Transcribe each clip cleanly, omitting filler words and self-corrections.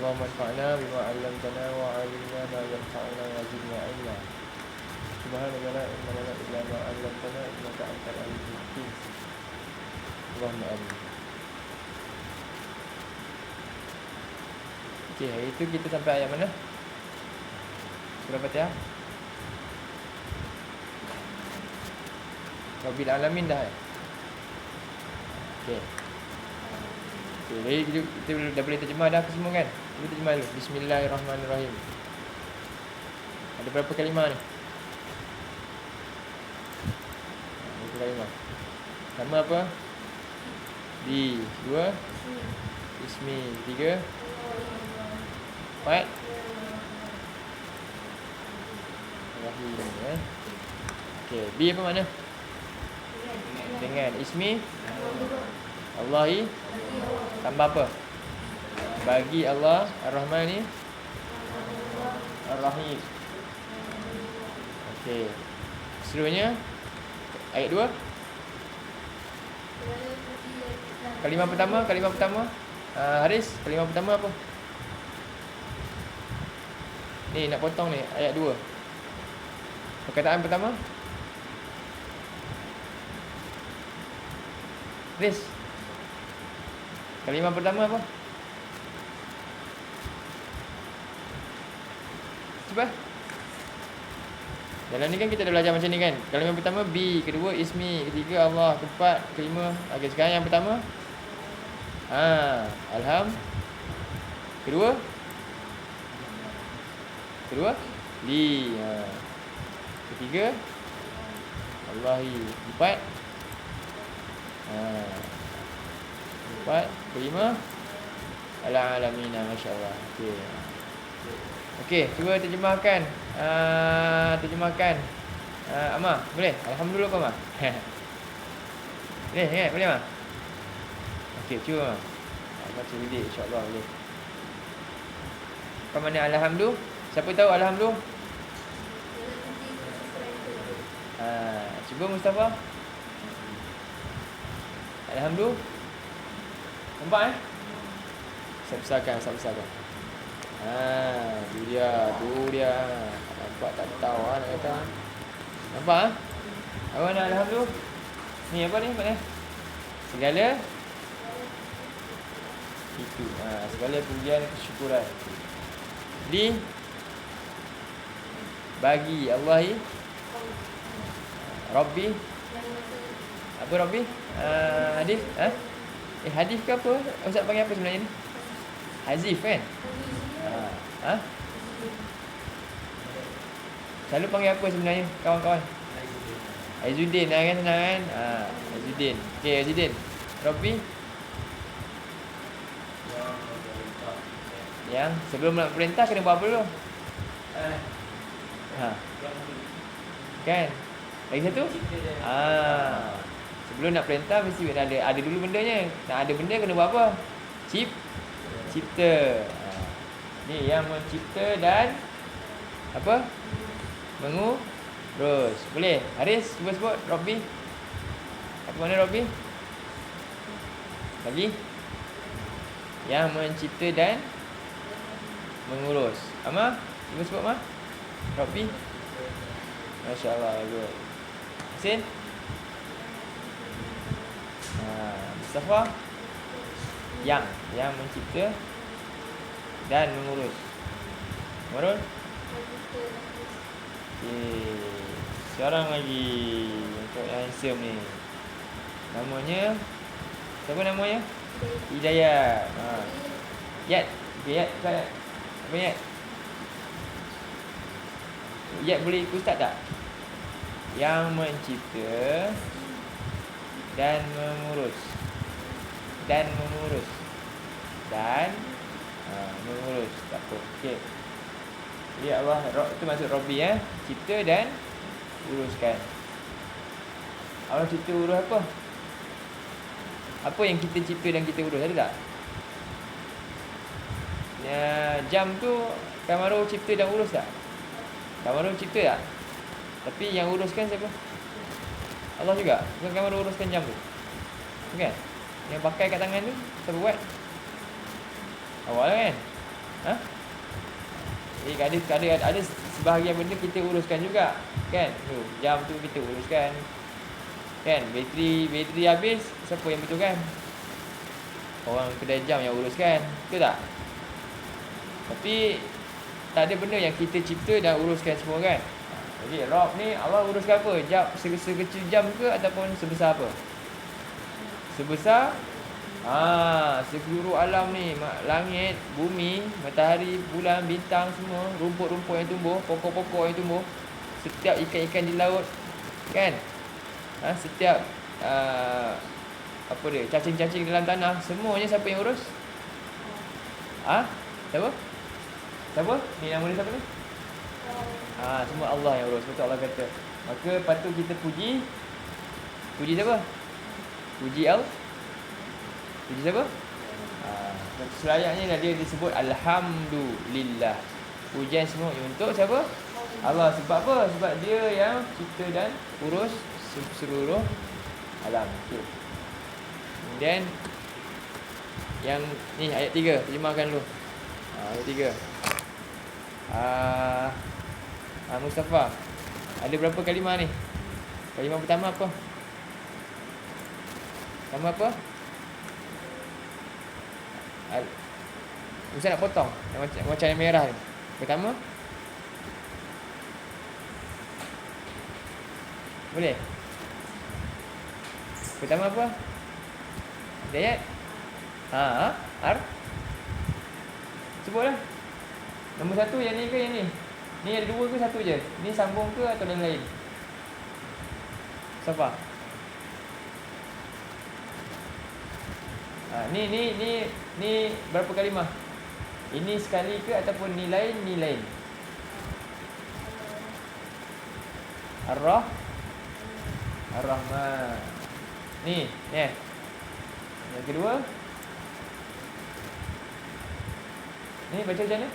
Allahumma anfa'na bima 'allamtana wa 'allimna ma yanfa'una wa zidna 'ilma. Subhanaka la ilma lana illa ma 'allamtana innaka antal 'alimul hakim. Allahumma amin. Okey, hari itu kita sampai ayat mana? Surah Fatihah. Rabbil alamin dah. Okey. Okey, jadi kita dah boleh terjemah dah apa semua kan? Kita terjemah dulu. Bismillahirrahmanirrahim. Ada berapa kalimah ni? Berapa kalimah? Nama apa? Di. Dua. Ismi. Tiga. Empat. Rahim. Okey, B apa makna? Dengan. Ismi. Allahi. Tambah apa? Bagi Allah. Ar-Rahman ni Ar-Rahim. Okey. Seterusnya ayat 2. Kalimah pertama. Haris, kalimah pertama apa? Ni nak potong ni ayat 2. Perkataan pertama. Haris. Kalimah pertama apa? Cuba. Dalam ni kan kita dah belajar macam ni kan. Kalimah pertama B, kedua ismi, ketiga Allah, keempat, kelima. Okey, sekarang yang pertama. Alham. Kedua. Li. Ketiga. Allahi. Empat. Empat. Kelima. Al-alamina. Masya-Allah. Okey. Okey, cuba terjemahkan. Amar, boleh? Alhamdulillah apa, Amar? Boleh, ingat? Boleh, Amar? Okey, cuba, Amar. Baca bilik, insya-Allah boleh. Apa makna alhamdulillah? Siapa tahu alhamdulillah? Cuba Mustafa. Alhamdulillah. Nampak Besarkan. Tu dia. Nampak tak tahu nak kata. Nampak Awak nak alhamdulillah. Ni apa ni? Segala itu. Segala pujian kesyukuran bagi Allahi Rabbi. Apa Rabbi? Hadis. Hadis ke apa? Ustaz panggil apa sebenarnya ni? Hazif kan? Selalu panggil apa sebenarnya kawan-kawan? Aizuddin kan, senang kan? Aizuddin. Okey, Aizuddin. Rabbi yang sebelum nak perintah kena buat apa dulu? Kan? Lagi satu? Sebelum nak perintah mesti ada dulu bendanya. Nak ada benda kena buat apa? Cipta. Ni yang mencipta dan apa? Mengurus. Boleh? Haris, cuba sebut Rabbi. Apa makna Rabbi? Lagi? Yang mencipta dan mengurus. Amar, cuba sebut Amar. Rabbi. Masya-Allah, good. Hasin? Mustafa. Yang mencipta dan mengurus. Marul? Sekarang lagi untuk yang handsome ni. Namanya siapa namanya? Hidayat. Yat. Okay, Yat. Apa Yat? Yat boleh ikut Ustaz tak? Yang mencipta dan mengurus. Dan mengurus. Tak apa. Okey. Ya Allah, itu maksud Rabbi cipta dan uruskan. Allah cipta urus apa? Apa yang kita cipta dan kita urus, ada tak? Jam tu Kamaru cipta dan urus tak? Kamaru cipta tak? Tapi yang uruskan siapa? Allah juga. Bukan Kamaru uruskan jam tu. Bukan? Yang pakai kat tangan tu siapa buat? Awak lah kan? Ha? Jadi ada sebahagian benda kita uruskan juga. Kan? Tu, jam tu kita uruskan. Kan? Bateri habis, siapa yang betulkan? Orang kedai jam yang uruskan. Betul tak? Tapi tak ada benda yang kita cipta dan uruskan semua kan. Jadi Rob ni Allah uruskan apa? Jam sekecil jam ke ataupun sebesar apa? Sebesar seluruh alam ni, langit, bumi, matahari, bulan, bintang semua, rumput-rumput yang tumbuh, pokok-pokok yang tumbuh, setiap ikan-ikan di laut kan. Setiap apa dia, cacing-cacing dalam tanah, semuanya siapa yang urus? Siapa? Siapa? Ni nama dia siapa ni? Semua Allah yang urus. Betul Allah kata. Maka patut kita puji. Puji siapa? Puji Puji siapa? Selayaknya dia disebut Alhamdulillah. Pujian semua untuk siapa? Allah. Sebab apa? Sebab dia yang cipta dan urus seluruh alam. Okay. Kemudian yang ni ayat 3, terjemahkan dulu. Ayat 3. Mustafa, ada berapa kalimah ni? Kalimah pertama apa? Nama apa? Ustaz nak potong macam yang merah ni. Pertama boleh? Pertama apa? Ayat? Sebutlah. Nombor 1 yang ni ke yang ni? Ni ada 2 ke 1 je? Ni sambung ke atau lain-lain? Siapa? Ni berapa kalimah? Ini sekali ke ataupun ni lain? Ar-Rahman. Ni. Yang kedua. Ni baca macam mana?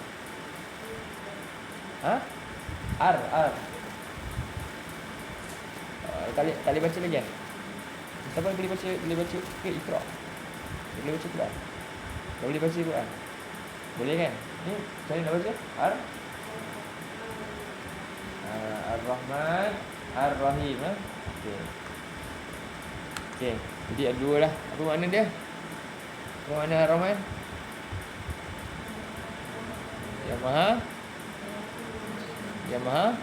Tali baca lagi kan? Siapa boleh baca ke Iqra? Boleh baca Quran? Tak boleh baca Quran? Boleh kan? Ni macam mana nak baca? Ar-Rahman Ar-Rahim. Okey. Jadi ada 2 lah. Apa makna dia? Apa makna Ar-Rahman? Yang Maha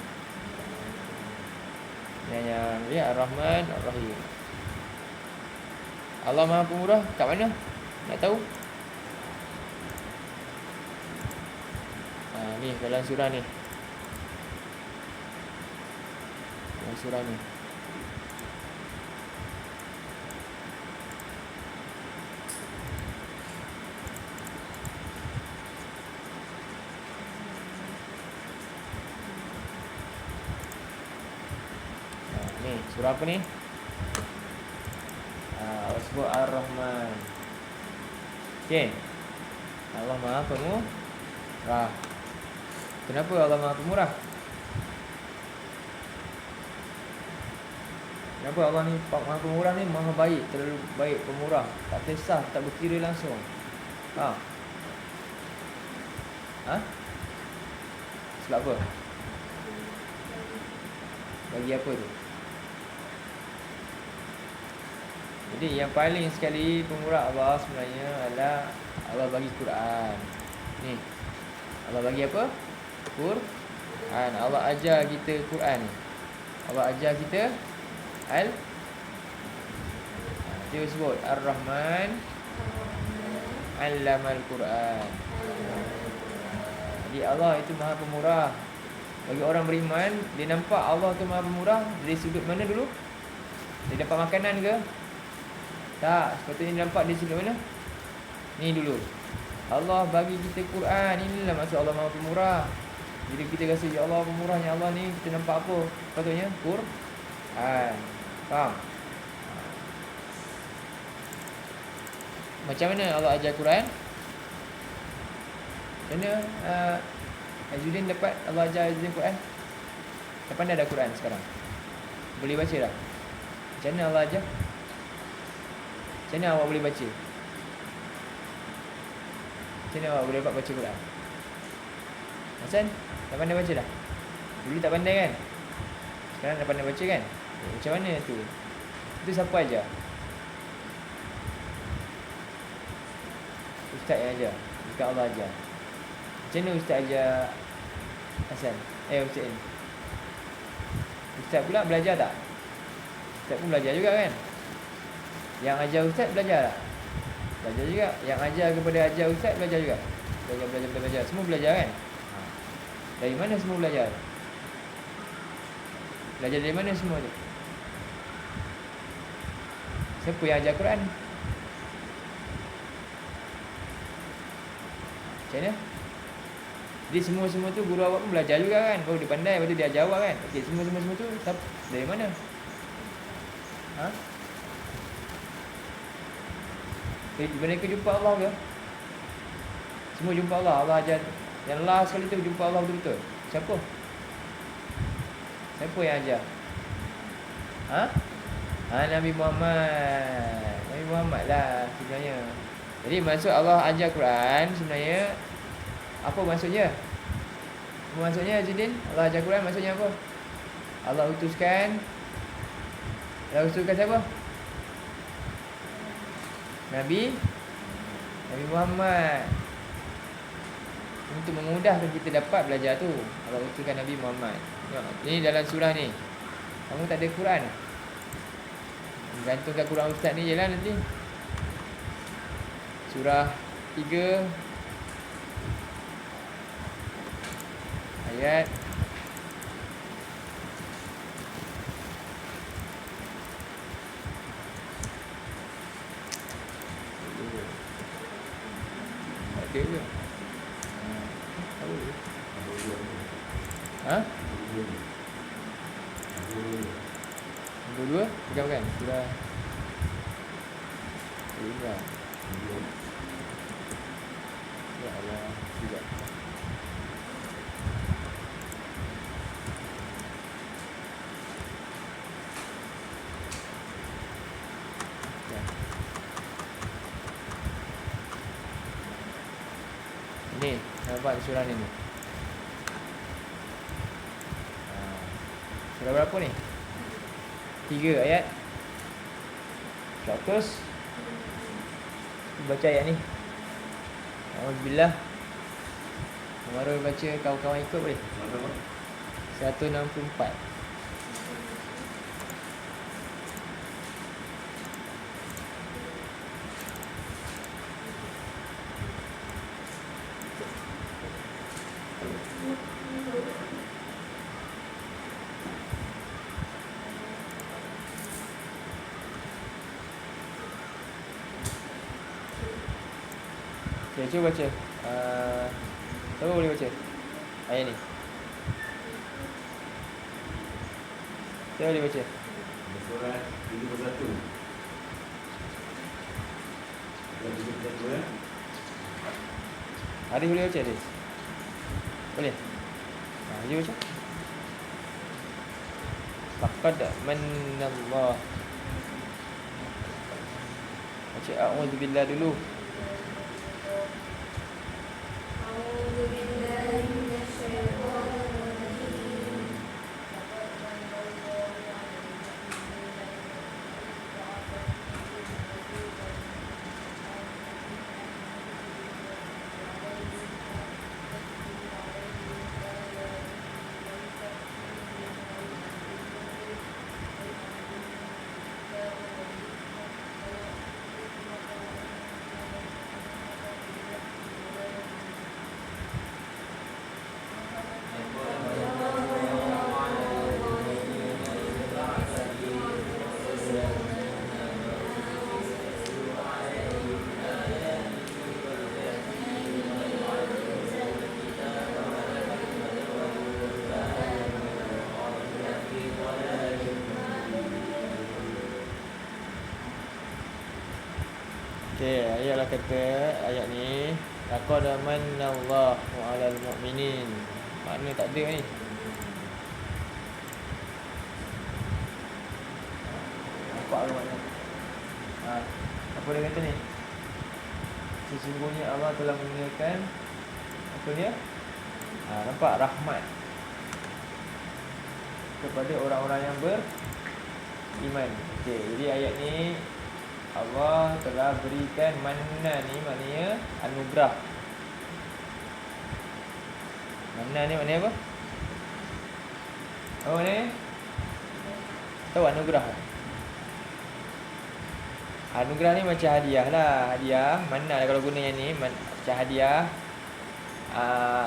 yang Ar-Rahman Ar-Rahim. Allah Maha Pemurah kat mana? Nak tahu? Ni dalam surah ni. Dalam surah ni. Ni surah apa ni? Sebut Ar-Rahman. Okey. Allah Maha Pemurah. Kenapa Allah Maha Pemurah? Kenapa Allah ni Maha Pemurah ni? Maha baik, terlalu baik, pemurah. Tak kisah, tak berkira langsung. Sebab apa? Bagi apa tu? Jadi yang paling sekali pemurah Allah sebenarnya adalah Allah bagi Quran. Ni. Allah bagi apa? Quran. Allah ajar kita Quran. Allah ajar kita dia sebut Ar-Rahman Allamal Quran. Jadi Allah itu Maha Pemurah. Bagi orang beriman, dia nampak Allah tu Maha Pemurah dari sudut mana dulu? Dia dapat makanan ke? Tak, sepatutnya dia nampak dari sudut mana? Ni dulu. Allah bagi kita Quran. Inilah maksud Allah Maha Pemurah. Bila kita rasa ya Allah pemurahnya Allah ni, kita nampak apa? Sepatutnya Quran. Faham? Macam mana Allah ajar Quran? Macam mana Azudin dapat Allah ajar Azudin Quran? Depan dah ada Quran sekarang. Boleh baca dah. Macam mana Allah ajar? Macam mana awak boleh baca? Macam mana awak boleh dapat baca Quran? Hasan, dah pandai baca dah? Dulu tak pandai kan? Sekarang dah pandai baca kan? Macam mana tu? Itu siapa ajar? Ustaz yang ajar? Bukan Allah ajar? Macam mana Ustaz ajar Hasan? Ustaz ni? Ustaz pula belajar tak? Ustaz pun belajar juga kan? Yang ajar Ustaz belajar tak? Belajar juga. Yang ajar kepada ajar Ustaz belajar juga. Belajar. Semua belajar kan? Dari mana semua belajar? Belajar dari mana semua tu? Siapa yang ajar Quran? Macam mana? Jadi semua-semua tu guru awak pun belajar juga kan? Baru dia pandai, lepas tu dia ajar awak kan? Okey, semua-semua tu dari mana? Ha? Mereka jumpa Allah ke? Semua jumpa Allah. Allah ajar. Yang last sekali tu jumpa Allah betul-betul. Siapa? Siapa yang ajar? Nabi Muhammad. Nabi Muhammad lah sebenarnya. Jadi maksud Allah ajar Quran sebenarnya apa maksudnya? Apa maksudnya Jidin? Allah ajar Quran maksudnya apa? Allah utuskan siapa? Nabi Muhammad. Untuk memudahkan kita dapat belajar tu, Allah utuskan Nabi Muhammad. Ini dalam surah ni. Kamu tak ada Quran? Gantungkan Quran Ustaz ni je lah nanti. Surah 3 ayat ada ke? Nombor 2? Bukan. Surah ya Allah, tidak. Ni, nampak surah ni. Surah berapa ni? 3 ayat 100. Baca ayat ni. Alhamdulillah. Baru baca, kawan-kawan ikut boleh? 164. Okay, cuba baca. Siapa boleh baca ayat ni? Siapa boleh baca? Surah 31. Haris boleh baca, Haris? Boleh? Haris baca. Laqad manallah. Baca a'udzubillah dulu. Okey, ayatlah kata ayat ni laqad manallahu 'alal mu'minin. Makna tak ada ni. Nampak ke makna? Apa dia kata ni? Sesungguhnya Allah telah menurunkan apa dia? Nampak? Rahmat kepada orang-orang yang beriman. Okey, jadi ayat ni Allah telah berikan manna ni maknanya anugerah. Manna ni maknanya apa? Apa maknanya? Tahu anugerah? Anugerah ni macam hadiah lah. Hadiah, manna lah kalau guna yang ni, macam hadiah.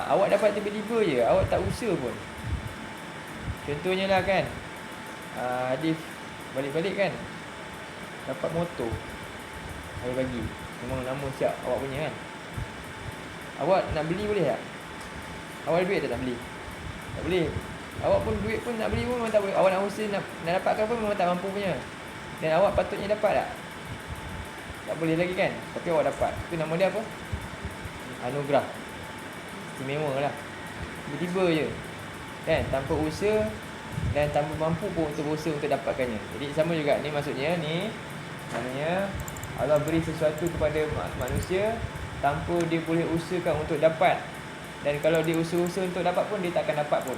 Awak dapat tiba-tiba je, awak tak usaha pun. Contohnya lah kan, hadis balik-balik kan, dapat motor hari bagi, memang nama siap awak punya kan. Awak nak beli boleh tak? Awak ada duit tak nak beli? Tak boleh. Awak pun duit pun nak beli pun memang tak boleh. Awak nak usaha nak dapatkan pun memang tak mampu punya. Dan awak patutnya dapat tak? Tak boleh lagi kan. Tapi awak dapat. Itu nama dia apa? Anugerah. Istimewa lah. Tiba-tiba je kan, tanpa usaha dan tanpa mampu pun untuk berusaha untuk dapatkannya. Jadi sama juga ni, maksudnya ni maknanya Allah beri sesuatu kepada manusia tanpa dia boleh usahakan untuk dapat. Dan kalau dia usaha-usaha untuk dapat pun, dia tak akan dapat pun.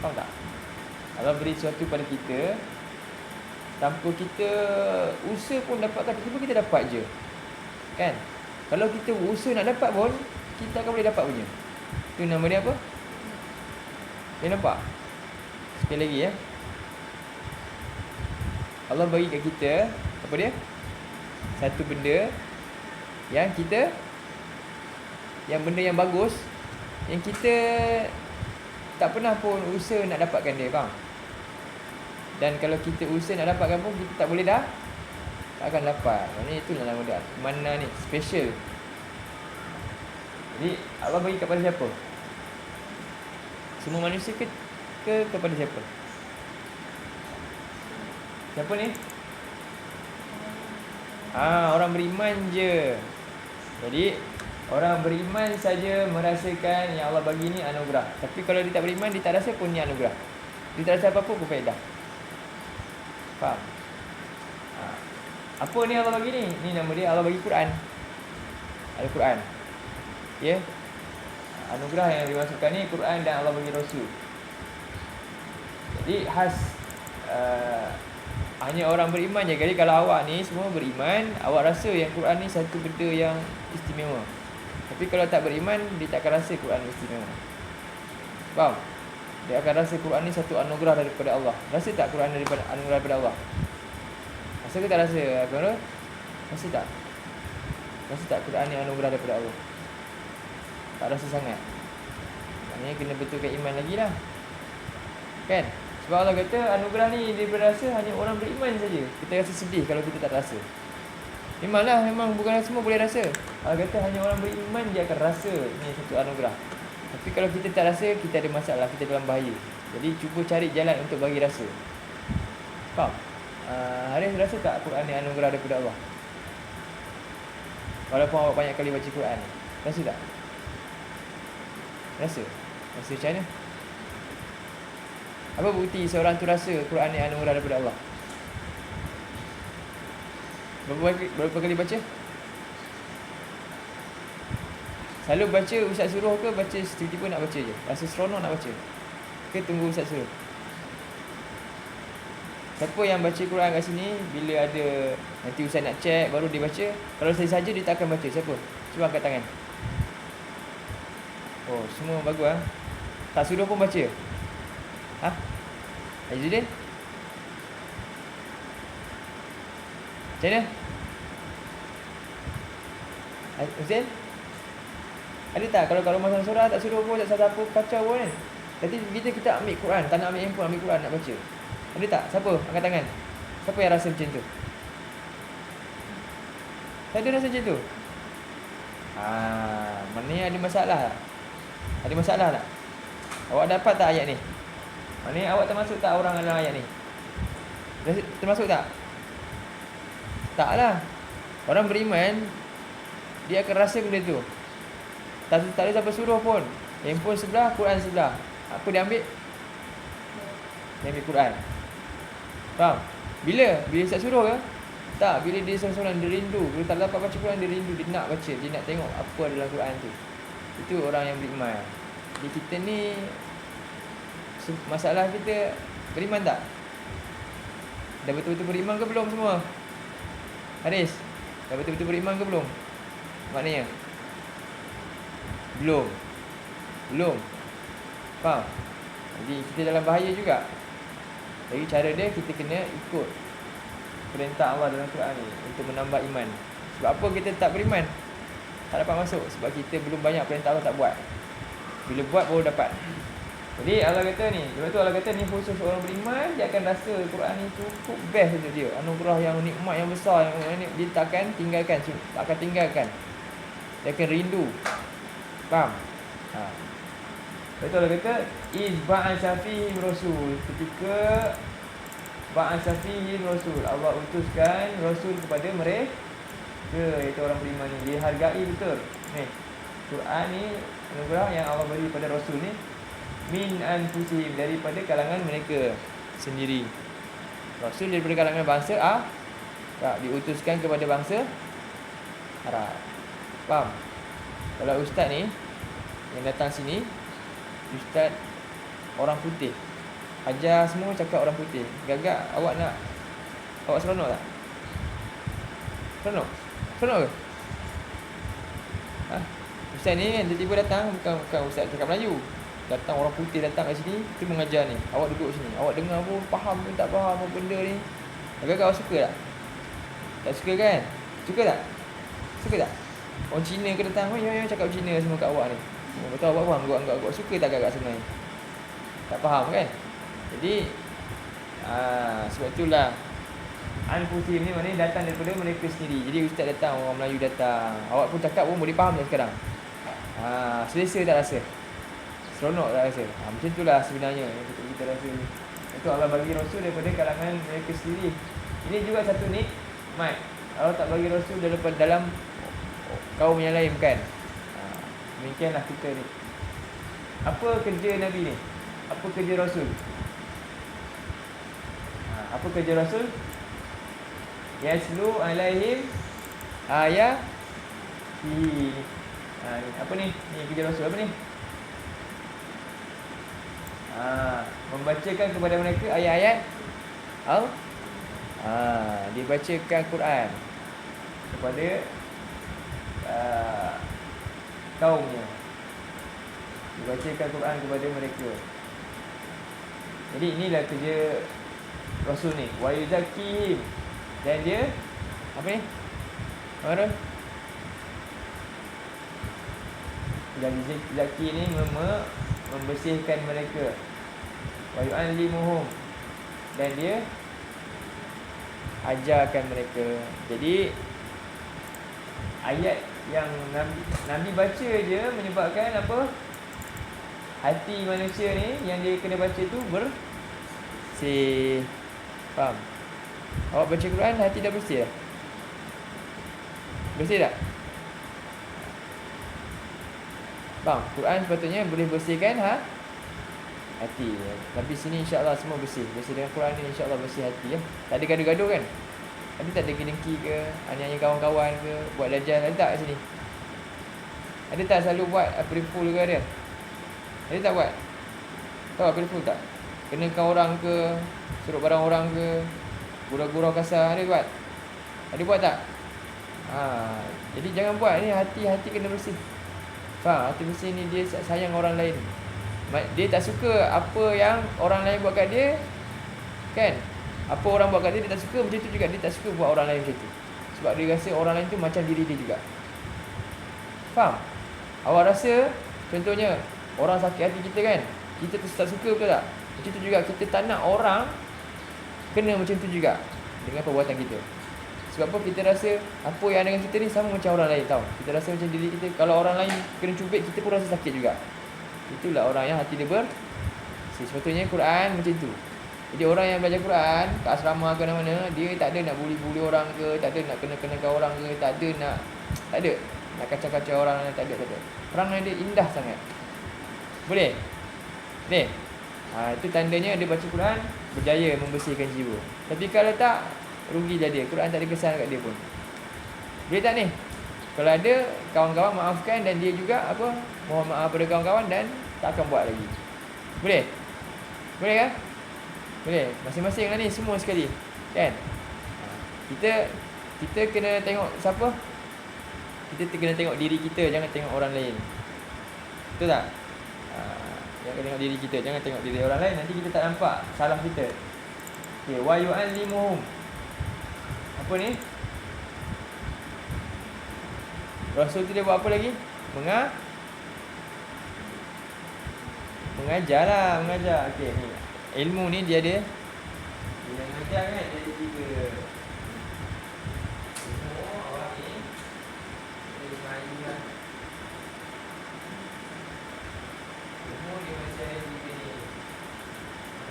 Faham tak? Allah beri sesuatu pada kita tanpa kita usaha pun dapatkan, tiba-tiba kita dapat je kan. Kalau kita usaha nak dapat pun, kita akan boleh dapat punya. Itu nama dia apa? Dia nampak? Sekali lagi ya. Allah bagi kat kita apa dia? Satu benda yang kita, yang benda yang bagus, yang kita tak pernah pun usaha nak dapatkan dia, faham? Dan kalau kita usaha nak dapatkan pun, kita tak boleh dah, tak akan dapat. Maksudnya itulah nama dia. Mana ni? Special. Jadi Allah bagi kepada siapa? Semua manusia ke kepada siapa? Siapa ni? Orang beriman je. Jadi orang beriman saja merasakan yang Allah bagi ni anugerah. Tapi kalau dia tak beriman, dia tak rasa pun ni anugerah. Dia tak rasa apa-apa pun faedah. Faham? Apa ni Allah bagi ni? Ni nama dia Allah bagi Quran. Al-Quran. Ya. Anugerah yang dimasukkan ni Quran dan Allah bagi Rasul. Jadi khas hanya orang beriman je. Jadi kalau awak ni semua beriman, awak rasa yang Quran ni satu benda yang istimewa. Tapi kalau tak beriman, dia tak akan rasa Quran ni istimewa. Faham? Dia akan rasa Quran ni satu anugerah daripada Allah. Rasa tak Quran daripada anugerah daripada Allah? Rasa ke tak rasa? Rasa tak? Rasa tak Quran ni anugerah daripada Allah? Tak rasa sangat. Maknanya kena betulkan iman lagi lah. Kan? Sebab Allah kata anugerah ni dia berasa hanya orang beriman saja. Kita rasa sedih kalau kita tak rasa. Memanglah, memang bukan semua boleh rasa. Allah kata hanya orang beriman je akan rasa ni satu anugerah. Tapi kalau kita tak rasa, kita ada masalah, kita dalam bahaya. Jadi cuba cari jalan untuk bagi rasa. Faham? Haris rasa tak Quran ni anugerah daripada Allah? Walaupun awak banyak kali baca Quran, rasa tak? Rasa? Rasa macam mana? Apa bukti seorang tu rasa Quran ni anugerah daripada Allah? Berapa kali baca? Selalu baca Ustaz suruh ke baca tiba-tiba nak baca je? Rasa seronok nak baca? Ke tunggu Ustaz suruh? Siapa yang baca Quran kat sini, bila ada nanti Ustaz nak check baru dia baca. Kalau saya saja dia tak akan baca. Siapa? Cuba angkat tangan. Oh, semua bagus ah. Tak suruh pun baca. Aizudin? Macam mana? Hussein? Ada tak? Kalau masa surah tak suruh pun, tak siapa kacau pun kan? Tapi bila kita ambil Quran, tak nak ambil handphone, ambil Quran nak baca. Ada tak? Siapa? Angkat tangan. Siapa yang rasa macam tu? Tak ada rasa macam tu? Maknanya ada masalah tak? Ada masalah tak? Awak dapat tak ayat ni? Maknanya awak termasuk tak orang dalam ayat ni? Termasuk tak? Taklah. Orang beriman, dia akan rasa benda tu. Tak ada siapa suruh pun. Handphone sebelah, Quran sebelah. Apa dia ambil? Dia ambil Quran. Faham? Bila Ustaz suruh ke? Tak, bila dia seorang-seorang dia rindu. Bila tak dapat baca Quran, dia rindu, dia nak baca, dia nak tengok apa dalam Quran tu. Itu orang yang beriman. Jadi kita ni, masalah kita beriman tak? Dah betul-betul beriman ke belum semua? Haris, dah betul-betul beriman ke belum? Maknanya belum. Faham? Jadi kita dalam bahaya juga. Jadi cara dia, kita kena ikut perintah Allah dalam Quran ni untuk menambah iman. Sebab apa kita tak beriman? Tak dapat masuk. Sebab kita belum banyak perintah Allah tak buat. Bila buat baru dapat. Jadi Allah kata ni, sebab tu Allah kata ni khusus orang beriman, dia akan rasa Quran ni cukup best untuk dia. Anugerah yang nikmat yang besar, yang dia tak akan tinggalkan. Dia akan rindu. Faham? Betul Allah kata iz ba'atsa fihim rasul. Ketika ba'atsa fihim rasul, Allah utuskan rasul kepada mereka, iaitu orang beriman ni. Dihargai betul. Ni Quran ni anugerah yang Allah beri pada rasul ni, min anfusihim, daripada kalangan mereka sendiri. Rasul daripada kalangan bangsa Arab, diutuskan kepada bangsa Arab. Faham? Kalau ustaz ni yang datang sini, ustaz orang putih, ajar semua cakap orang putih, gagak awak seronok tak? Seronok ke? Ustaz ni kan tiba-tiba datang, bukan ustaz cakap Melayu, datang orang putih datang kat sini, kita mengajar ni, awak duduk sini, awak dengar pun faham pun tak faham apa benda ni, agak-agak awak suka tak? Tak suka kan? Suka tak? Orang Cina ke datang, yang cakap Cina semua kat awak ni, betul awak faham, agak-agak suka tak agak-agak sebenarnya? Tak faham kan? Jadi sebab itulah Anfusim ni maknanya datang daripada mereka sendiri. Jadi ustaz datang, orang Melayu datang, awak pun cakap pun boleh faham dah sekarang. Selesa tak rasa? Seronok tak rasa? Macam itulah sebenarnya yang kita rasa. Itu Allah bagi rasul daripada kalangan mereka sendiri. Ini juga satu nikmat. Allah tak bagi rasul daripada dalam kaum yang lain, bukan? Demikianlah kita ni. Apa kerja Nabi ni? Apa kerja rasul? Apa kerja rasul? Yaslu alaihim ayatihi. Apa ni? Ni kerja rasul apa ni? Membacakan kepada mereka ayat-ayat dibacakan Quran kepada kaumnya. Dibacakan Quran kepada mereka. Jadi inilah kerja rasul ni. Wa yuzakkihim, dan dia apa ni? Apa? Dan zaki ni membersihkan mereka. Wa yu'allimuhum, dan dia ajarkan mereka. Jadi ayat yang Nabi baca je menyebabkan apa? Hati manusia ni yang dia kena baca tu bersih. Faham? Awak baca Quran, hati dah bersih dah? Bersih tak? Faham? Quran sepatutnya boleh bersihkan hati. Tapi sini insya-Allah semua bersih. Bersih dengan Quran ni insya-Allah bersih hati ya. Tak ada gaduh-gaduh kan? Tapi tak ada dengki ke, aniaya kawan-kawan ke, buat dajal, ada tak kat sini? Ada tak selalu buat April Fool ke ada? Ada tak buat? Tahu April Fool tak? Kenakan orang ke, suruh barang orang ke, gurau-gurau kasar, ada buat? Ada buat tak? Jadi jangan buat ni, hati kena bersih. Faham? Hati bersih ni dia sayang orang lain. Dia tak suka apa yang orang lain buat kat dia, kan? Apa orang buat kat dia, dia tak suka. Macam tu juga dia tak suka buat orang lain macam tu. Sebab dia rasa orang lain tu macam diri dia juga. Faham? Awak rasa contohnya orang sakit hati kita kan, kita tu tak suka, betul tak? Macam tu juga kita tak nak orang kena macam tu juga dengan perbuatan kita. Sebab apa? Kita rasa apa yang ada dengan kita ni sama macam orang lain, tahu? Kita rasa macam diri kita. Kalau orang lain kena cubit, kita pun rasa sakit juga. Itulah orang yang hati dia sepatutnya Quran macam tu. Jadi orang yang belajar Quran kat asrama ke mana-mana, dia tak ada nak bully orang ke, tak ada nak kena-kenakan orang ke, tak ada nak kacau-kacau orang, tak ada. Perangai dia indah sangat. Boleh? Itu tandanya dia baca Quran berjaya membersihkan jiwa. Tapi kalau tak, rugi dah dia. Quran tak ada kesan kat dia pun. Boleh tak ni? Kalau ada, kawan-kawan maafkan dan dia juga mohon maaf pada kawan-kawan dan tak akan buat lagi. Boleh? Boleh kan? Boleh. Masing-masing lah ni, semua sekali. Kan? Kita kena tengok siapa? Kita kena tengok diri kita, jangan tengok orang lain. Betul tak? Jangan tengok diri kita, jangan tengok diri orang lain. Nanti kita tak nampak salah kita. Okay, wa yu'allimuhum. Apa ni? Rasul tu dia buat apa lagi? Mengajar lah, mengajar. Okey, ni. Ilmu ni dia ada. Dia mengajar kan? Dia ada 3. Ilmu orang ni. Dia mengajar. Ilmu dia macam ada 3 ni.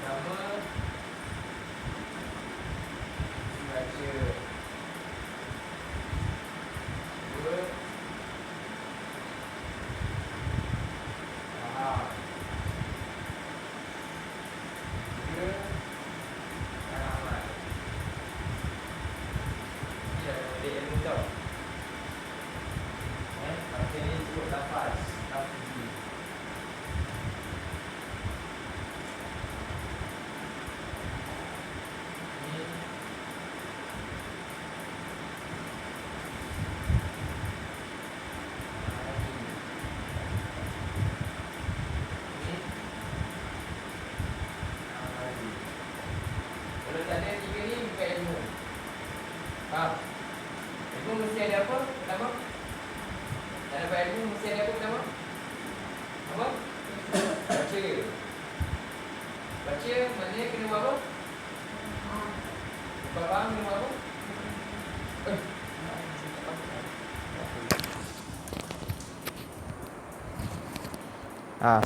Pertama, baca. 2, faham. 3, amal. Ini dah ada ilmu tau. Macam ni disebut lafaz. Lafzi. Ini kalau tak ada 3 ni bukan ilmu. Faham? Ilmu mesti ada apa? Pertama, tak dapat ilmu mesti ada apa pertama? Apa? Baca. Baca maknanya kena buat apa? Faham kena buat apa?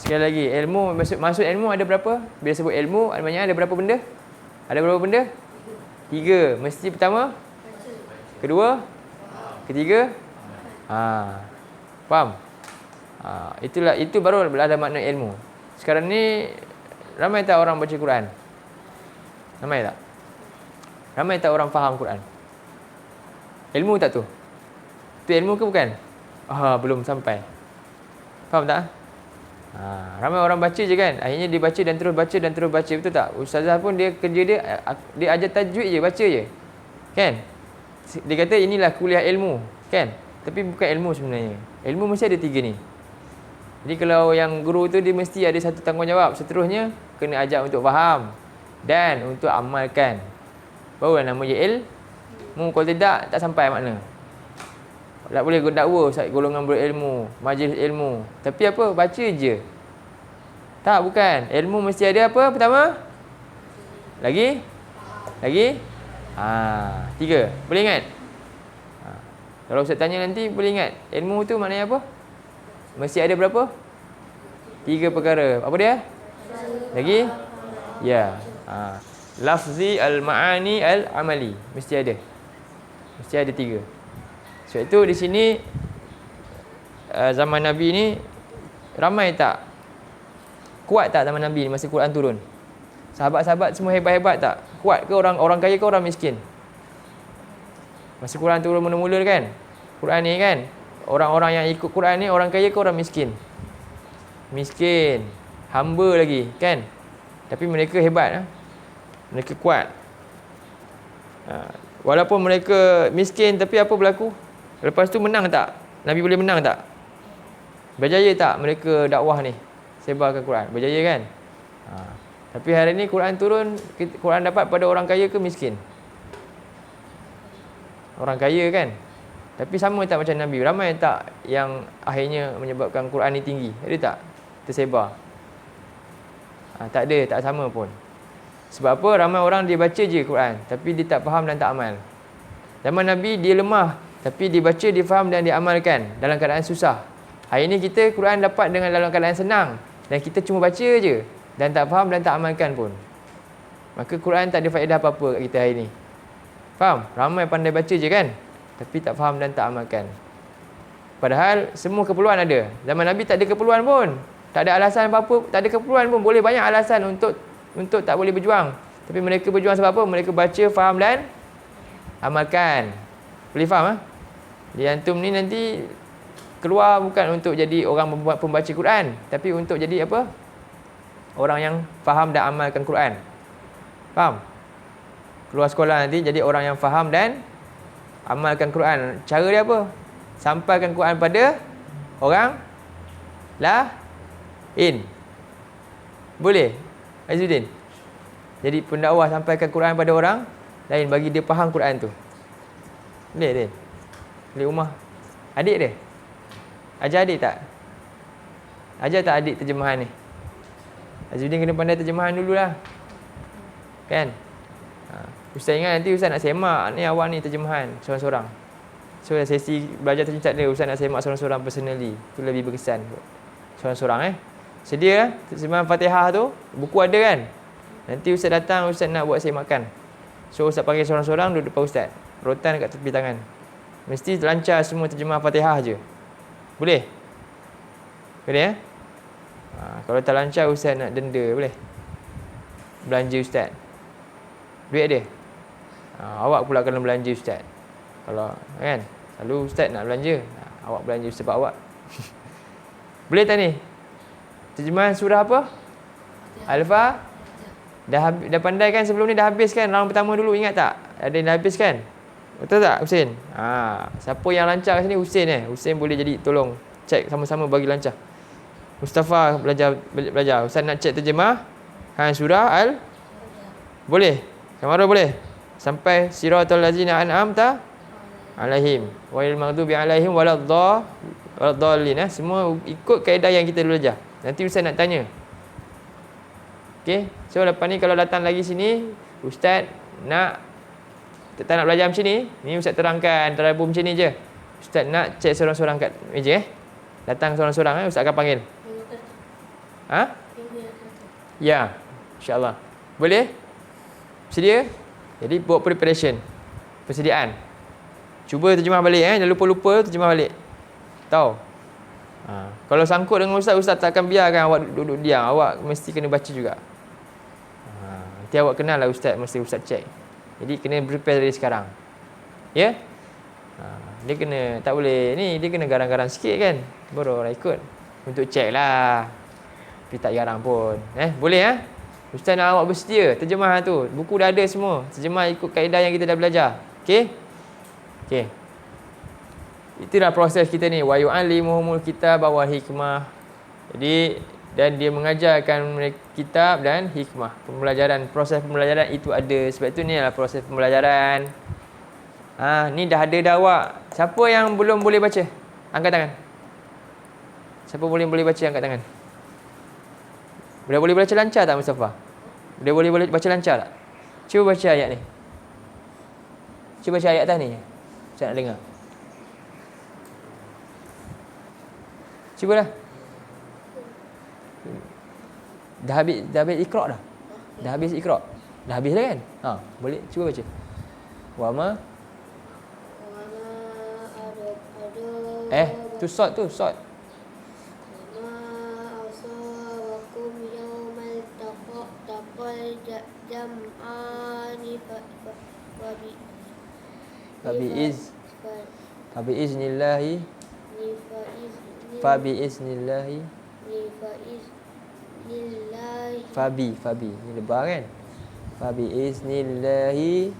Sekali lagi, ilmu maksud ilmu ada berapa? Bila sebut ilmu, maknanya ada berapa benda? Ada berapa benda? 3. Mesti pertama, kedua, ketiga. Faham? Itu baru ada makna ilmu. Sekarang ni ramai tak orang baca Quran? Ramai tak? Ramai tak orang faham Quran? Ilmu tak tu? Tu ilmu ke bukan? Belum sampai. Faham tak? Ramai orang baca je kan. Akhirnya dia baca dan terus baca dan terus baca. Betul tak? Ustazah pun dia kerja dia ajar tajwid je, baca je. Kan? Dia kata inilah kuliah ilmu. Kan? Tapi bukan ilmu sebenarnya. Ilmu mesti ada 3 ni. Jadi kalau yang guru tu dia mesti ada satu tanggungjawab. Seterusnya kena ajak untuk faham dan untuk amalkan. Barulah nama dia ilmu. Kalau tidak, tak sampai makna. Tak boleh dakwa golongan berilmu, majlis ilmu. Tapi apa? Baca je. Tak, bukan. Ilmu mesti ada apa pertama? Lagi? 3. Boleh ingat? Kalau Ustaz tanya nanti boleh ingat. Ilmu tu maknanya apa? Mesti ada berapa? 3 perkara. Apa dia? Lagi? Ya. Lafzi, al-ma'ani, al-amali. Mesti ada. Mesti ada 3. Sebab itu di sini zaman Nabi ni ramai tak? Kuat tak zaman Nabi ni masa Quran turun? Sahabat-sahabat semua hebat-hebat tak? Kuat ke orang kaya ke orang miskin? Masa Quran turun mula-mula kan? Quran ni kan? Orang-orang yang ikut Quran ni orang kaya ke orang miskin? Miskin. Hamba lagi kan? Tapi mereka hebat. Mereka kuat. Walaupun mereka miskin, tapi apa berlaku? Lepas tu menang tak? Nabi boleh menang tak? Berjaya tak mereka dakwah ni? Sebarkan Quran. Berjaya kan? Tapi hari ni Quran turun, Quran dapat pada orang kaya ke miskin? Orang kaya kan? Tapi sama tak macam Nabi? Ramai tak yang akhirnya menyebabkan Quran ni tinggi? Ada tak? Tersebar? Tak ada, tak sama pun. Sebab apa? Ramai orang dia baca je Quran, tapi dia tak faham dan tak amal. Zaman Nabi dia lemah, tapi dia baca, dia faham dan dia amalkan dalam keadaan susah. Hari ni kita Quran dapat dengan dalam keadaan senang, dan kita cuma baca je dan tak faham dan tak amalkan pun. Maka Quran tak ada faedah apa-apa kat kita hari ni. Faham? Ramai pandai baca je kan, tapi tak faham dan tak amalkan. Padahal semua keperluan ada. Zaman Nabi tak ada keperluan pun. Tak ada alasan apa-apa, tak ada keperluan pun. Boleh banyak alasan untuk tak boleh berjuang. Tapi mereka berjuang sebab apa? Mereka baca, faham dan amalkan. Boleh faham? Jadi antum ni nanti keluar bukan untuk jadi orang pembaca Quran, tapi untuk jadi apa? Orang yang faham dan amalkan Quran. Faham? Keluar sekolah nanti jadi orang yang faham dan amalkan Quran. Cara dia apa? Sampaikan Quran pada orang lain. Boleh? Azizuddin? Jadi pendakwah sampaikan Quran pada orang lain bagi dia faham Quran tu. Boleh, Din? Boleh rumah. Adik dia? Ajar adik tak? Ajar tak adik terjemahan ni? Azizuddin kena pandai terjemahan dululah. Kan? Ustaz ingat nanti Ustaz nak semak ni awak ni terjemahan seorang-seorang. So sesi belajar tajwid tak ada, Ustaz nak semak seorang-seorang personally. Tu lebih berkesan. Seorang-seorang sedia lah terjemahan Fatihah tu, buku ada kan? Nanti Ustaz datang, Ustaz nak buat semakan. So Ustaz panggil seorang-seorang duduk depan Ustaz. Rotan dekat tepi tangan. Mesti lancar semua terjemahan Fatihah je. Boleh? Boleh kalau tak lancar Ustaz nak denda, boleh? Belanja Ustaz. Duit ada? Awak pula kena belanja Ustaz. Kalau kan, selalu Ustaz nak belanja, awak belanja sebab awak. Boleh tak ni? Terjemahan surah apa? Al-Fatihah. Dah pandai kan sebelum ni, dah habis kan round pertama dulu, ingat tak? Ada yang dah habis kan? Betul tak Husin? Siapa yang lancar kat sini? Husin Husin boleh jadi tolong cek sama-sama bagi lancar. Mustafa belajar. Ustaz nak cek terjemah surah Al. Boleh? Kamarul boleh? Sampai siratal ladzina an'amta alaihim wail maghdubi alaihim waladdallin. Semua ikut kaedah yang kita belajar. Nanti Ustaz nak tanya. Okey. So lepas ni kalau datang lagi sini, Ustaz tak nak belajar macam ni. Ni Ustaz terangkan terabur macam ni je. Ustaz nak cek seorang-seorang kat meja Datang seorang-seorang Ustaz akan panggil. Ya, insya-Allah. Boleh? Sedia? Jadi buat preparation. Persediaan. Cuba terjemah balik jangan lupa-lupa terjemah balik. Tahu? Kalau sangkut dengan Ustaz, Ustaz tak akan biarkan awak duduk diam. Awak mesti kena baca juga. Nanti awak kenal lah Ustaz, mesti Ustaz cek. Jadi kena prepare dari sekarang. Ya? Dia kena, tak boleh ni, dia kena garang-garang sikit kan. Baru orang ikut. Untuk cek lah. Tapi tak garang pun. Boleh Ustaz nak awak bersedia terjemah tu. Buku dah ada semua. Terjemah ikut kaedah yang kita dah belajar. Okey? Okey. Itulah proses kita ni. Wa yu'allimuhumul kitab wal hikmah. Jadi dan dia mengajarkan mereka kitab dan hikmah. Pembelajaran, proses pembelajaran itu ada. Sebab itu ni adalah proses pembelajaran. Ni dah ada dah awak. Siapa yang belum boleh baca? Angkat tangan. Siapa boleh baca angkat tangan? Dah boleh baca lancar tak Mustafa? Dah boleh baca lancar tak? Cuba baca ayat ni. Cuba baca ayat atas ni. Saya nak dengar. Cubalah. Dah habis Iqra dah. Dah habis Iqra. Dah habis dah kan? Boleh cuba baca. Wama tu sod. Fabi iznillahi Fabi ni lebar kan? Fabi iznillahi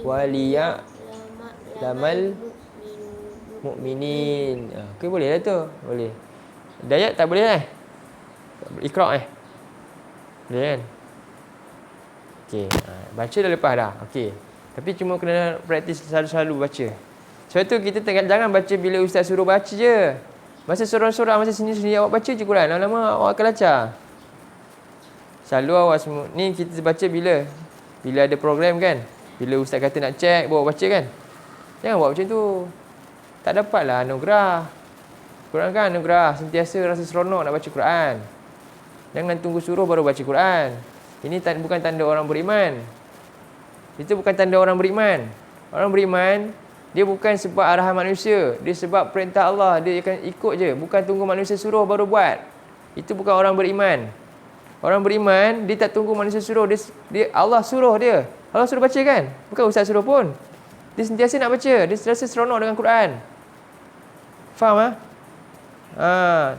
waliya lamal mu'minin. Okey, boleh lah tu. Boleh. Dayat tak boleh Iqra boleh kan? Okey, baca dah lepas dah. Okey. Tapi cuma kena praktis selalu baca. Sebab tu kita jangan baca bila ustaz suruh baca je. Masa sorang-sorang, masa sendiri-sendiri awak baca je Quran. Lama-lama awak akan lancar. Selalu awak semua ni kita baca bila ada program kan. Bila ustaz kata nak check, bawa baca kan. Jangan buat macam tu. Tak dapatlah anugerah. Quran kan anugerah. Sentiasa rasa seronok nak baca Quran. Jangan tunggu suruh baru baca Quran. Ini bukan tanda orang beriman. Itu bukan tanda orang beriman. Orang beriman, dia bukan sebab arahan manusia. Dia sebab perintah Allah. Dia akan ikut je. Bukan tunggu manusia suruh baru buat. Itu bukan orang beriman. Orang beriman, dia tak tunggu manusia suruh. Dia Allah suruh dia. Allah suruh baca kan? Bukan ustaz suruh pun. Dia sentiasa nak baca. Dia sentiasa seronok dengan Quran. Faham ah?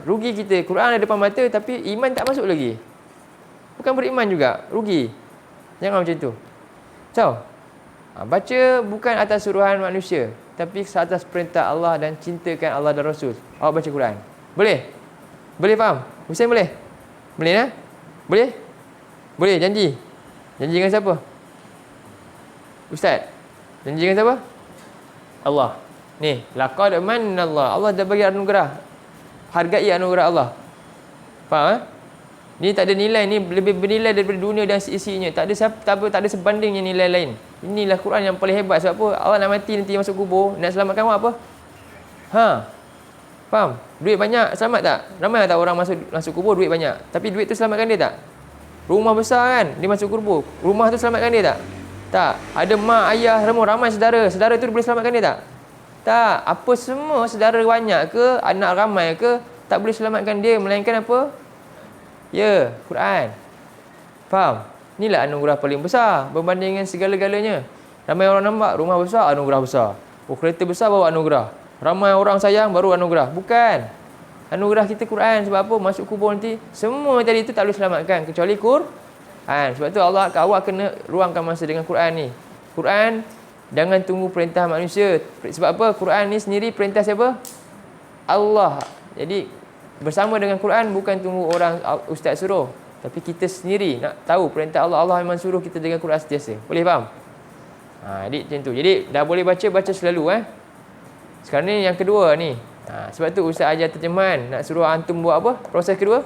Rugi kita. Quran ada depan mata tapi iman tak masuk lagi. Bukan beriman juga. Rugi. Jangan macam tu. So, baca bukan atas suruhan manusia, tapi atas perintah Allah dan cintakan Allah dan Rasul. Awak baca Quran. Boleh? Boleh faham? Hussein boleh? Boleh nah? Boleh? Boleh, janji. Janji dengan siapa? Ustaz. Janji dengan siapa? Allah. Ni, laqad manallah. Allah dah bagi anugerah. Hargai anugerah Allah. Faham? Ni tak ada nilai, ni lebih bernilai daripada dunia dan seisinya. Tak ada sebandingnya nilai lain. Inilah Quran yang paling hebat. Sebab apa? Awak nak mati nanti masuk kubur, nak selamatkan awak apa? Faham? Duit banyak selamat tak? Ramai tak orang masuk kubur duit banyak. Tapi duit tu selamatkan dia tak? Rumah besar kan, dia masuk kubur. Rumah tu selamatkan dia tak? Tak. Ada mak, ayah, ramai saudara. Saudara tu boleh selamatkan dia tak? Tak. Apa semua saudara banyak ke, anak ramai ke, tak boleh selamatkan dia. Melainkan apa? Ya, Quran. Faham? Inilah anugerah paling besar berbanding dengan segala-galanya. Ramai orang nampak rumah besar, anugerah besar. Oh, kereta besar bawa anugerah. Ramai orang sayang baru anugerah. Bukan. Anugerah kita Quran. Sebab apa? Masuk kubur nanti semua tadi itu tak boleh selamatkan kecuali Quran. Sebab tu Allah awak kena ruangkan masa dengan Quran ni. Quran, jangan tunggu perintah manusia. Sebab apa? Quran ni sendiri perintah siapa? Allah. Jadi bersama dengan Quran bukan tunggu orang ustaz suruh, tapi kita sendiri nak tahu perintah Allah. Allah memang suruh kita dengan Quran sentiasa. Boleh faham? Jadi macam tu. Jadi dah boleh baca selalu Sekarang ni yang kedua ni. Sebab tu ustaz ajar terjemahan. Nak suruh antum buat apa? Proses kedua.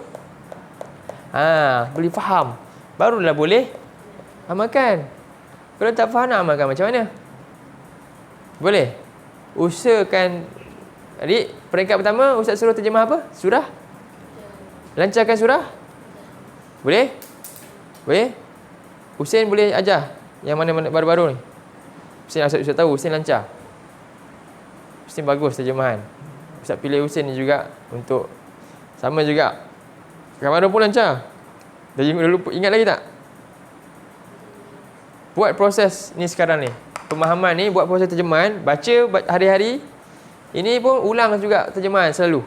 Boleh faham. Barulah boleh amalkan. Kalau tak faham nak amalkan macam mana? Boleh. Usahakan. Jadi peringkat pertama ustaz suruh terjemah apa? Surah? Lancarkan surah? Boleh? Boleh? Hussein boleh ajar yang mana-mana baru-baru ni. Hussein ustaz tahu Hussein lancar. Hussein bagus terjemahan. Ustaz pilih Hussein ni juga untuk sama juga. Kamarul pun lancar. Dah dulu ingat lagi tak? Buat proses ni sekarang ni. Pemahaman ni buat proses terjemahan, baca hari-hari. Ini pun ulang juga terjemahan selalu.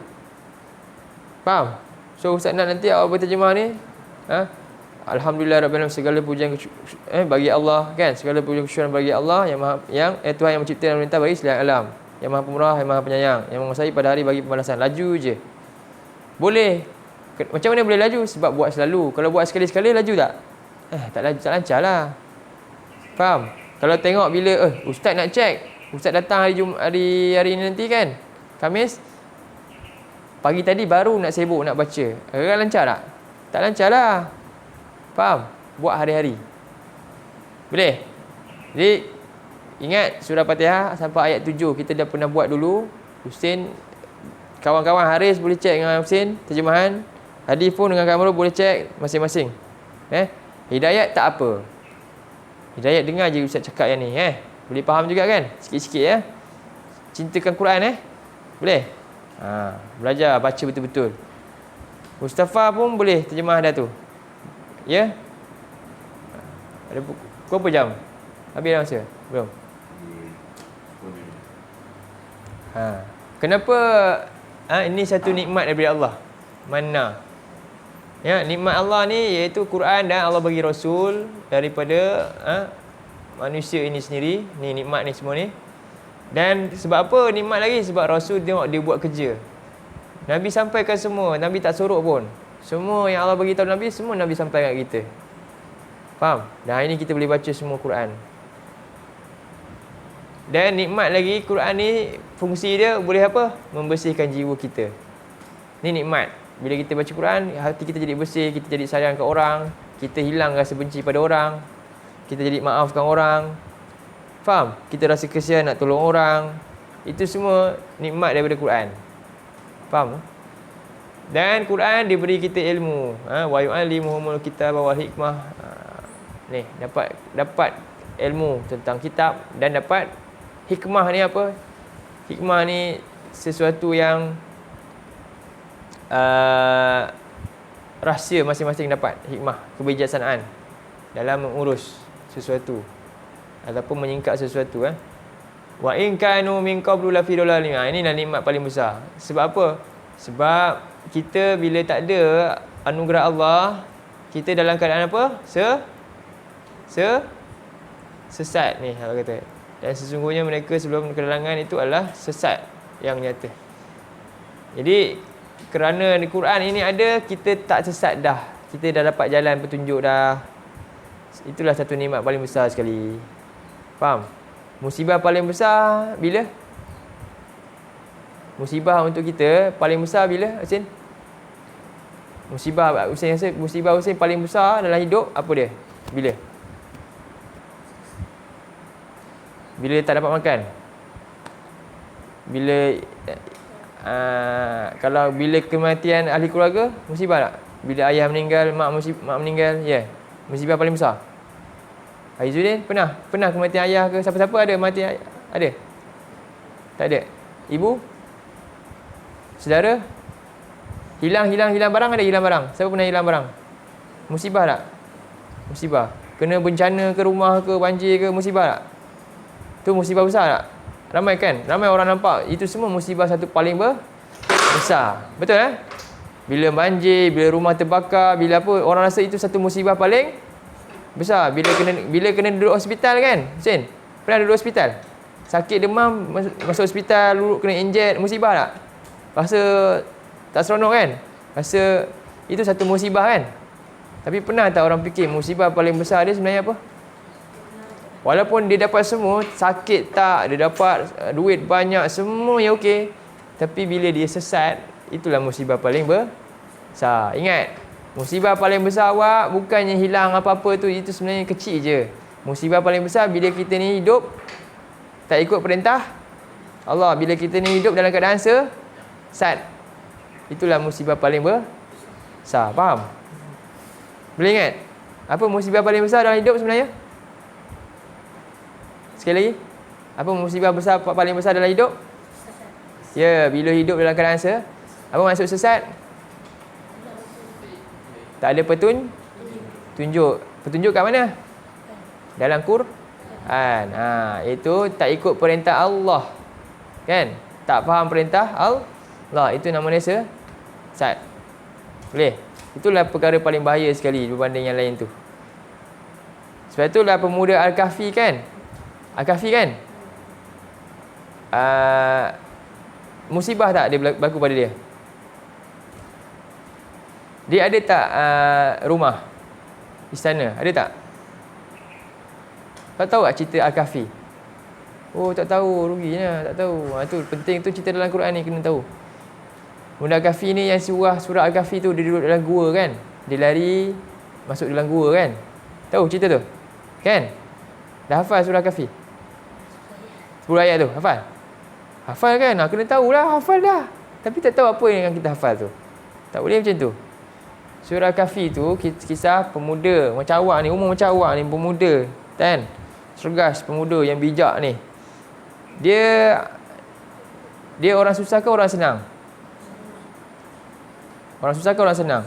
Faham? So ustaz nak nanti awak berterjemah ni, Alhamdulillah Rabbil Alamin, segala pujian bagi Allah kan, segala pujian kesyukuran bagi Allah yang Tuhan yang mencipta dan memerintah bagi sekalian alam, yang Maha Pemurah, yang Maha Penyayang, yang menguasai pada hari bagi pembalasan. Laju je. Boleh. Macam mana boleh laju? Sebab buat selalu. Kalau buat sekali-sekali laju tak? Tak laju, tak lancar lah. Faham? Kalau tengok bila ustaz nak check, ustaz datang hari ni nanti kan, Khamis, pagi tadi baru nak sibuk nak baca. Lancar tak? Tak lancar lah. Faham? Buat hari-hari. Boleh? Jadi ingat surah Fatihah sampai ayat 7 kita dah pernah buat dulu. Hussein, kawan-kawan Haris boleh check dengan Hussein terjemahan. Hadif pun dengan Kamarul boleh check masing-masing. Hidayat tak apa. Hidayat dengar je ustaz cakap yang ni. Boleh faham juga kan? Sikit-sikit ya. Cintakan Quran Boleh? Belajar baca betul-betul. Mustafa pun boleh terjemah dah tu. Ya? Ada berapa jam? Habis dah masa? Belum? Kenapa ini satu nikmat daripada Allah? Mana? Ya, nikmat Allah ni iaitu Quran dan Allah bagi Rasul daripada manusia ini sendiri. Ni nikmat ni semua ni. Dan sebab apa nikmat lagi? Sebab Rasul tengok dia buat kerja. Nabi sampaikan semua, Nabi tak sorok pun. Semua yang Allah bagi tahu Nabi, semua Nabi sampaikan kat kita. Faham? Dan hari ni kita boleh baca semua Quran. Dan nikmat lagi Quran ni fungsi dia boleh apa? Membersihkan jiwa kita. Ni nikmat. Bila kita baca Quran, hati kita jadi bersih, kita jadi sayang ke orang, kita hilang rasa benci pada orang, kita jadi maafkan orang. Faham? Kita rasa kesian nak tolong orang. Itu semua nikmat daripada Quran. Faham? Dan Quran diberi kita ilmu. Wa yu'allimuhumul kitaba wal hikmah. Ni dapat ilmu tentang kitab dan dapat hikmah ni apa? Hikmah ni sesuatu yang rahsia masing-masing dapat hikmah, kebijaksanaan dalam mengurus sesuatu. ataupun menyingkap sesuatu. Wa in kanu min qablu la fi dhalalin. Inilah nikmat paling besar. Sebab apa? Sebab kita bila tak ada anugerah Allah, kita dalam keadaan apa? Sesat ni Allah kata. Dan sesungguhnya mereka sebelum kedalangan itu adalah sesat yang nyata. Jadi kerana Quran ini ada, kita tak sesat dah. Kita dah dapat jalan petunjuk dah. Itulah satu nikmat paling besar sekali. Faham? Musibah paling besar bila? Musibah untuk kita paling besar bila, Husin? Musibah Husin paling besar dalam hidup apa dia? Bila? Bila tak dapat makan. Bila kalau bila kematian ahli keluarga, musibah tak? Bila ayah meninggal, mak meninggal, ya. Yeah. Musibah paling besar. Aizuddin pernah kematian ayah ke? Siapa-siapa ada mati ayah? Ada? Tak ada? Ibu? Saudara? Hilang barang ada? Hilang barang. Siapa pernah hilang barang? Musibah tak? Musibah. Kena bencana ke rumah ke, banjir ke, musibah tak? Tu musibah besar tak? Ramai kan? Ramai orang nampak. Itu semua musibah satu paling besar. Betul Bila banjir, bila rumah terbakar, bila apa, orang rasa itu satu musibah paling besar. Bila kena duduk hospital kan? Husin, pernah duduk hospital? Sakit demam, masuk hospital, duduk kena inject, musibah tak? Rasa tak seronok kan? Rasa itu satu musibah kan? Tapi pernah tak orang fikir musibah paling besar dia sebenarnya apa? Walaupun dia dapat semua, sakit tak, dia dapat duit banyak, semua yang okey. Tapi bila dia sesat, itulah musibah paling besar. Ingat, musibah paling besar awak bukannya hilang apa-apa tu, itu sebenarnya kecil je. Musibah paling besar bila kita ni hidup tak ikut perintah Allah, bila kita ni hidup dalam keadaan sesat. Itulah musibah paling besar. Faham? Boleh ingat? Apa musibah paling besar dalam hidup sebenarnya? Sekali lagi. Apa musibah besar paling besar dalam hidup? Ya, bila hidup dalam keadaan apa maksud sesat? Tak ada petunjuk. Petunjuk kat mana? Dalam Quran. Itu tak ikut perintah Allah. Kan? Tak faham perintah Allah. Itu nama dia sesat. Boleh? Itulah perkara paling bahaya sekali berbanding yang lain tu. Sebab itulah pemuda Al-Kahfi kan? Al-Kahfi kan? Musibah tak dia berlaku pada dia? Dia ada tak rumah? Istana? Ada tak? Tak tahu tak cerita Al-Kahfi? Oh, tak tahu. Ruginya. Tak tahu. Tu penting tu, cerita dalam Quran ni kena tahu. Pemuda Al-Kahfi ni yang surah Al-Kahfi tu, dia duduk dalam gua kan? Dia lari masuk dalam gua kan? Tahu cerita tu? Kan? Dah hafal surah Al-Kahfi? 10 ayat tu, hafal? Hafal kan? Kena tahulah, hafal dah. Tapi tak tahu apa yang kita hafal tu. Tak boleh macam tu. Surah Kahfi tu kisah pemuda macam awak ni, umur macam awak ni, pemuda kan? Cergas, pemuda yang bijak ni. Dia orang susah ke orang senang? Orang susah ke orang senang?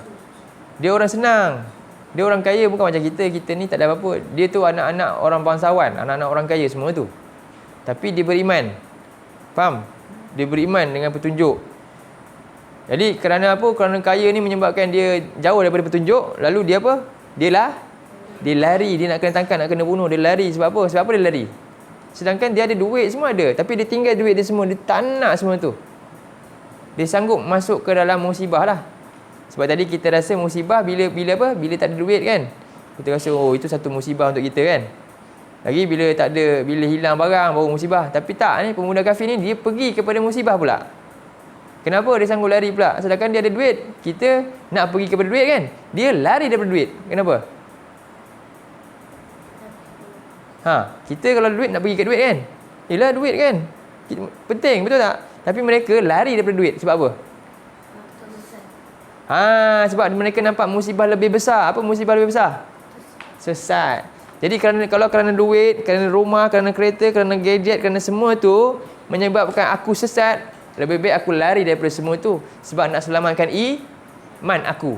Dia orang senang. Dia orang kaya, bukan macam kita. Kita ni tak ada apa-apa. Dia tu anak-anak orang bangsawan, anak-anak orang kaya semua tu. Tapi dia beriman. Faham? Dia beriman dengan petunjuk. Jadi kerana apa? Kerana kaya ni menyebabkan dia jauh daripada petunjuk. Lalu dia apa? Dia lari. Dia nak kena tangkap, nak kena bunuh. Dia lari. Sebab apa? Sebab apa dia lari? Sedangkan dia ada duit, semua ada. Tapi dia tinggal duit dia semua. Dia tak nak semua tu. Dia sanggup masuk ke dalam musibah lah. Sebab tadi kita rasa musibah bila apa? Bila tak ada duit kan? Kita rasa itu satu musibah untuk kita kan? Lagi bila tak ada, bila hilang barang baru musibah. Tapi tak ni, pemuda Kahfi ni dia pergi kepada musibah pula. Kenapa dia sanggup lari pula? Sedangkan dia ada duit. Kita nak pergi kepada duit kan? Dia lari daripada duit. Kenapa? Kita kalau duit nak pergi ke duit kan? Yelah duit kan? Penting, betul tak? Tapi mereka lari daripada duit. Sebab apa? Sebab mereka nampak musibah lebih besar. Apa musibah lebih besar? Sesat. Jadi kerana duit, kerana rumah, kerana kereta, kerana gadget, kerana semua tu menyebabkan aku sesat, lebih baik aku lari daripada semua tu sebab nak selamatkan iman aku.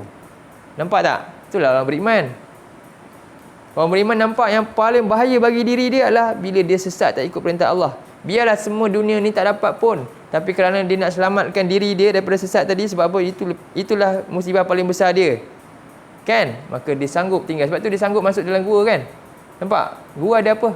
Nampak tak? Itulah orang beriman. Orang beriman nampak yang paling bahaya bagi diri dia adalah bila dia sesat tak ikut perintah Allah. Biarlah semua dunia ni tak dapat pun, tapi kerana dia nak selamatkan diri dia daripada sesat tadi, sebab apa? Itulah musibah paling besar dia. Kan? Maka dia sanggup tinggal. Sebab tu dia sanggup masuk dalam gua kan? Nampak? Gua ada apa?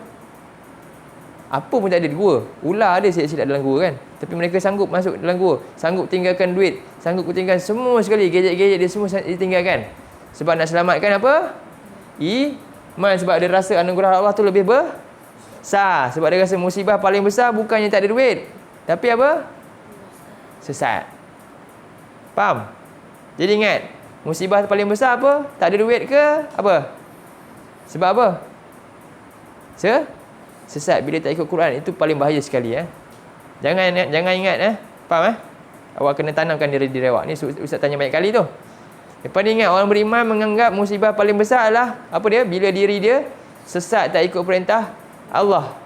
Apa pun tak ada di gua. Ular ada silap-silap dalam gua kan? Tapi mereka sanggup masuk dalam gua. Sanggup tinggalkan duit. Sanggup tinggalkan semua sekali. Gadget-gadget dia semua ditinggalkan. Sebab nak selamatkan apa? Iman. Sebab dia rasa anugerah Allah tu lebih besar. Sebab dia rasa musibah paling besar bukannya tak ada duit, tapi apa? Sesat. Faham? Jadi ingat, musibah paling besar apa? Tak ada duit ke? Apa? Sebab apa? Sesat. Bila tak ikut Quran, itu paling bahaya sekali. Jangan ingat. Faham? Awak kena tanamkan diri awak. Ni Ustaz tanya banyak kali tu. Lepas ni ingat, orang beriman menganggap musibah paling besar adalah apa dia? Bila diri dia sesat tak ikut perintah Allah.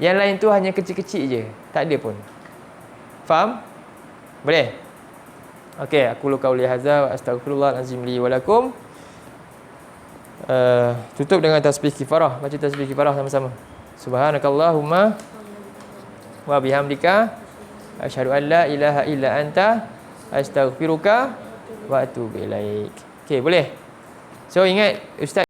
Yang lain tu hanya kecil-kecil je. Tak ada pun. Faham? Boleh? Okey, aku lu qauli hadza wa astaghfirullahalazim li wa lakum. Tutup dengan tasbih kifarah. Baca tasbih kifarah sama-sama. Subhanakallahumma wa bihamdika asyhadu an la ilaha illa anta astaghfiruka wa atubu ilaik. Okey, boleh? So ingat Ustaz